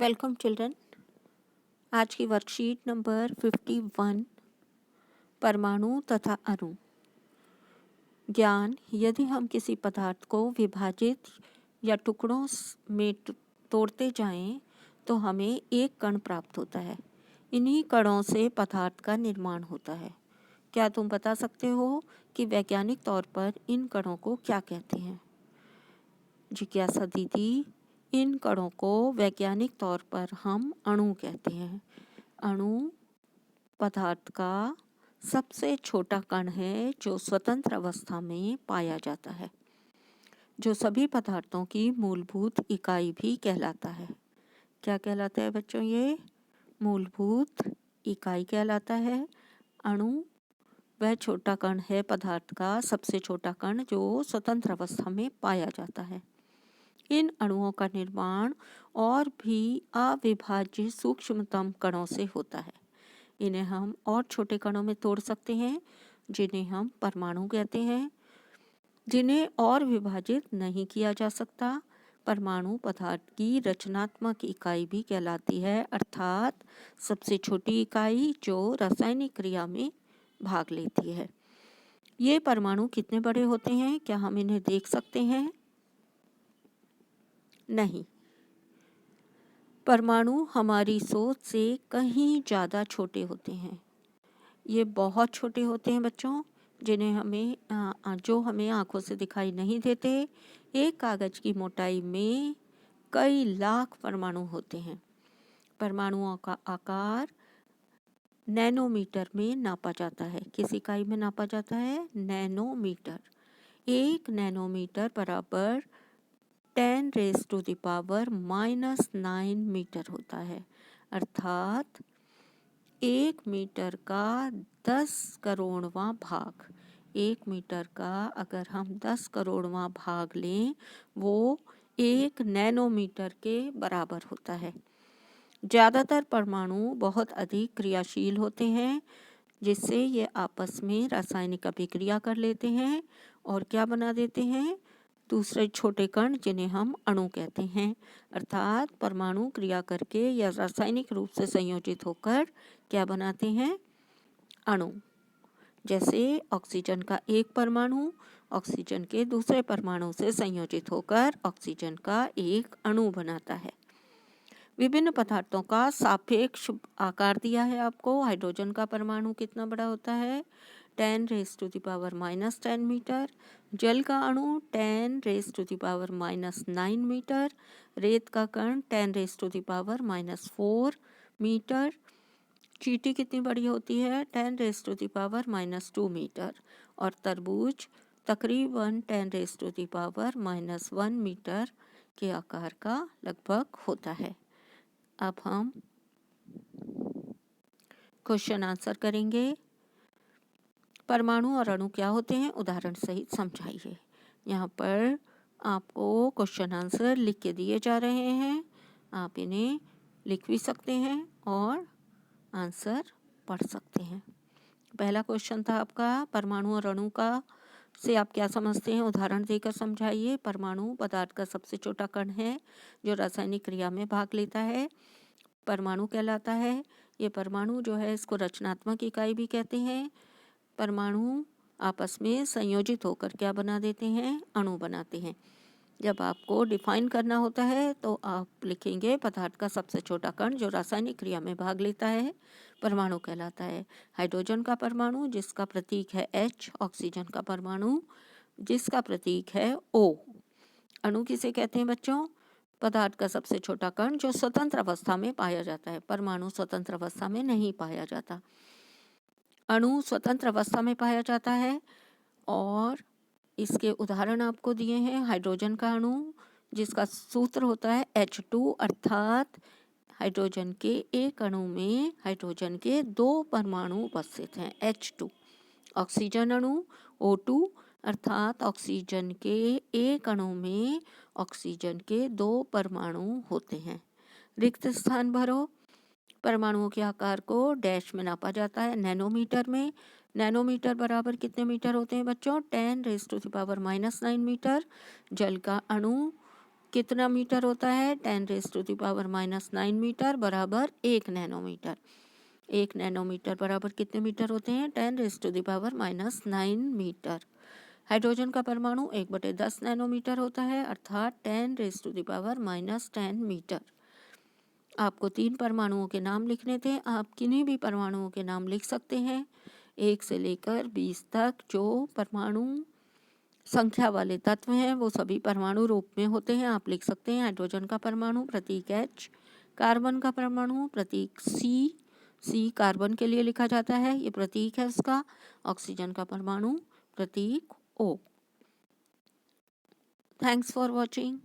Welcome children. आज की worksheet number 51 परमाणु तथा अणु। ज्ञान: यदि हम किसी पदार्थ को विभाजित या टुकड़ों में तोड़ते जाएं तो हमें एक कण प्राप्त होता है। इन्हीं कणों से पदार्थ का निर्माण होता है। क्या तुम बता सकते हो कि वैज्ञानिक तौर पर इन कणों को क्या कहते हैं? जिज्ञासा दीदी, इन कणों को वैज्ञानिक तौर पर हम अणु कहते हैं। अणु पदार्थ का सबसे छोटा कण है जो स्वतंत्र अवस्था में पाया जाता है, जो सभी पदार्थों की मूलभूत इकाई भी कहलाता है। क्या कहलाता है बच्चों? ये मूलभूत इकाई कहलाता है। अणु वह छोटा कण है पदार्थ का सबसे छोटा कण जो स्वतंत्र अवस्था में पाया जाता है। इन अणुओं का निर्माण और भी अविभाज्य सूक्ष्मतम कणों से होता है। इन्हें हम और छोटे कणों में तोड़ सकते हैं, जिन्हें हम परमाणु कहते हैं, जिन्हें और विभाजित नहीं किया जा सकता। परमाणु पदार्थ की रचनात्मक इकाई भी कहलाती है, अर्थात सबसे छोटी इकाई जो रासायनिक क्रिया में भाग लेती है। ये परमाणु कितने बड़े होते हैं? क्या हम इन्हें देख सकते हैं? नहीं। परमाणु हमारी सोच से कहीं ज़्यादा छोटे होते हैं। ये बहुत छोटे होते हैं बच्चों, जिन्हें हमें आंखों से दिखाई नहीं देते। एक कागज़ की मोटाई में कई लाख परमाणु होते हैं। परमाणुओं का आकार नैनोमीटर में नापा जाता है। किस इकाई में नापा जाता है? नैनोमीटर। 1 नैनोमीटर बराबर 10⁻⁻⁹ मीटर होता है, अर्थात 1 मीटर का 10 करोड़वां भाग। 1 मीटर का अगर हम 10 करोड़वां भाग लें वो 1 नैनोमीटर के बराबर होता है। ज़्यादातर परमाणु बहुत अधिक क्रियाशील होते हैं, जिससे ये आपस में रासायनिक अभिक्रिया कर लेते हैं और क्या बना देते हैं? दूसरे छोटे कण, जिन्हें हम अणु कहते हैं। अर्थात परमाणु क्रिया करके या रासायनिक रूप से संयोजित होकर क्या बनाते हैं? अणु। जैसे ऑक्सीजन का एक परमाणु ऑक्सीजन के दूसरे परमाणु से संयोजित होकर ऑक्सीजन का एक अणु बनाता है। विभिन्न पदार्थों का सापेक्ष आकार दिया है आपको। हाइड्रोजन का परमाणु कितना बड़ा होता है? 10⁻⁻10 मीटर। जल का अणु 10⁻⁻9 मीटर। रेत का कण 10⁻⁻4 मीटर। चींटी कितनी बड़ी होती है? 10⁻⁻2 मीटर। और तरबूज तकरीबन 10⁻⁻1 मीटर के आकार का लगभग होता है। अब हम क्वेश्चन आंसर करेंगे। परमाणु और अणु क्या होते हैं? उदाहरण सहित समझाइए। यहाँ पर आपको क्वेश्चन आंसर लिख के दिए जा रहे हैं। आप इन्हें लिख भी सकते हैं और आंसर पढ़ सकते हैं। पहला क्वेश्चन था आपका, परमाणु और अणु का से आप क्या समझते हैं? उदाहरण देकर समझाइए। परमाणु पदार्थ का सबसे छोटा कण है जो रासायनिक क्रिया में भाग लेता है, परमाणु कहलाता है। ये परमाणु जो है इसको रचनात्मक इकाई भी कहते हैं। परमाणु आपस में संयोजित होकर क्या बना देते हैं? अणु बनाते हैं। जब आपको डिफाइन करना होता है तो आप लिखेंगे पदार्थ का सबसे छोटा कण जो रासायनिक क्रिया में भाग लेता है, परमाणु कहलाता है। हाइड्रोजन का परमाणु जिसका प्रतीक है H, ऑक्सीजन का परमाणु जिसका प्रतीक है O। अणु किसे कहते हैं बच्चों? पदार्थ का सबसे छोटा कण जो स्वतंत्र अवस्था में पाया जाता है। परमाणु स्वतंत्र अवस्था में नहीं पाया जाता, अणु स्वतंत्र अवस्था में पाया जाता है। और इसके उदाहरण आपको दिए हैं। हाइड्रोजन का अणु जिसका सूत्र होता है H2, अर्थात हाइड्रोजन के एक अणु में हाइड्रोजन के 2 परमाणु उपस्थित हैं, H2। ऑक्सीजन अणु O2, अर्थात ऑक्सीजन के एक अणु में ऑक्सीजन के 2 परमाणु होते हैं। रिक्त स्थान भरो। परमाणुओं के आकार को डैश में नापा जाता है, नैनोमीटर में। नैनोमीटर बराबर कितने मीटर होते हैं बच्चों? 10⁻⁻9 मीटर। जल का अणु कितना मीटर होता है? 10⁻⁻⁹ मीटर बराबर 1 नैनोमीटर। 1 नैनोमीटर बराबर कितने मीटर होते हैं? 10⁻⁹ मीटर। हाइड्रोजन का परमाणु 1/10 नैनोमीटर होता है, अर्थात 10⁻⁻10 मीटर। आपको 3 परमाणुओं के नाम लिखने थे। आप किन्हीं भी परमाणुओं के नाम लिख सकते हैं। 1 से लेकर 20 तक जो परमाणु संख्या वाले तत्व हैं वो सभी परमाणु रूप में होते हैं। आप लिख सकते हैं हाइड्रोजन का परमाणु प्रतीक H, कार्बन का परमाणु प्रतीक C कार्बन के लिए लिखा जाता है, ये प्रतीक है उसका। ऑक्सीजन का परमाणु प्रतीक O। Thanks for watching.